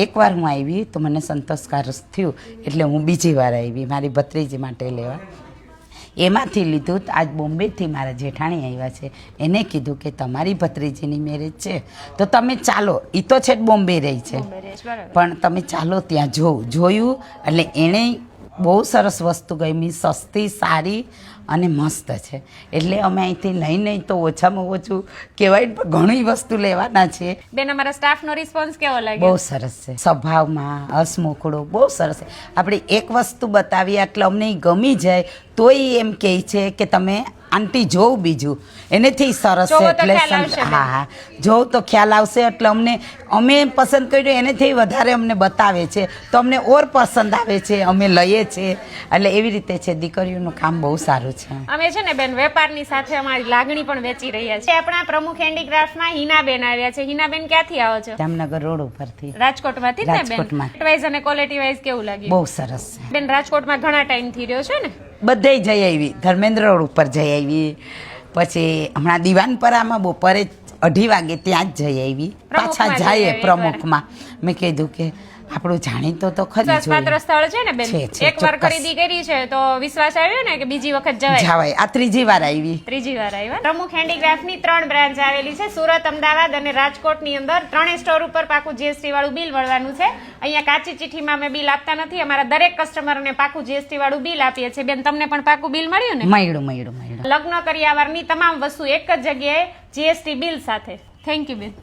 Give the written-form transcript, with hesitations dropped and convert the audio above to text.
એકવાર હું આવી તો મને સંતોષકારક થયું એટલે હું બીજી વાર આવી મારી ભત્રીજી માટે લેવા. એમાંથી લીધું તો આજ બોમ્બેથી મારા જેઠાણી આવ્યા છે, એને કીધું કે તમારી ભત્રીજીની મેરેજ છે તો તમે ચાલો. એ તો છે જ બોમ્બે રહી છે, પણ તમે ચાલો ત્યાં જોયું એટલે એણે બહુ સરસ વસ્તુ ગમી, સસ્તી, સારી અને મસ્ત છે. એટલે અમે અહીંથી નહીં તો ઓછામાં ઓછું કહેવાય પણ ઘણી વસ્તુ લેવાના છે. બેન, અમારા સ્ટાફનો રિસ્પોન્સ કેવો લાગ્યો? બહુ સરસ છે, સ્વભાવમાં હસમુખડો બહુ સરસ છે. આપણે એક વસ્તુ બતાવીએ એટલે અમને ઈ ગમી જાય તોય એમ કહે છે કે તમે આંટી જોઉં બીજું, એનેથી સરસ છે. એટલે હા, જોઉં તો ખ્યાલ આવશે. એટલે અમે પસંદ કર્યું એનેથી વધારે અમને બતાવે છે તો અમને ઓર પસંદ આવે છે, અમે લઈએ છીએ. એટલે એવી રીતે છે, દીકરીઓનું કામ બહુ સારું છે. અમે છે ને બેન વેપારની સાથે અમારી લાગણી પણ વેચી રહ્યા છે. આપણા પ્રમુખ હેન્ડીક્રાફ્ટમાં હિનાબેન આવ્યા છે. હિનાબેન ક્યાંથી આવો છો? જામનગર રોડ ઉપરથી. રાજકોટમાંથી ને બેન? વાઇઝ અને ક્વોલિટી વાઇઝ કેવું લાગ્યું? બહુ સરસ છે બેન. રાજકોટમાં ઘણા ટાઈમ થી રહ્યો છે ને? બધે જઈ આવી, ધર્મેન્દ્ર રોડ ઉપર જઈ આવી, પછી હમણાં દિવાનપરામાં બપોરે 2:30 વાગે ત્યાં જ જઈ આવી. પાછા જાય પ્રમુખમાં. મેં કીધું કે આપણું જાણીતો તો ખરી પાત્ર સ્થળ છે ને બેન, એકવાર ખરીદી કરી છે તો વિશ્વાસ આવ્યો ને કે બીજી વખત જવાય. આ ત્રીજી વાર આવી. પ્રમુખ હેન્ડીક્રાફ્ટની 3 બ્રાન્ચ આવેલી છે, સુરત, અમદાવાદ અને રાજકોટની અંદર. 3 સ્ટોર ઉપર પાકું જીએસટી વાળું બિલ મળવાનું છે. અહીંયા કાચી ચિઠ્ઠીમાં અમે બિલ આપતા નથી. અમારા દરેક કસ્ટમરને પાકું જીએસટી વાળું બિલ આપીએ છીએ. બેન, તમને પણ પાકું બિલ મળ્યું ને? મળ્યું. લગ્ન કર્યાવારની તમામ વસ્તુ એક જ જગ્યાએ જીએસટી બિલ સાથે. થેન્ક યુ બેન.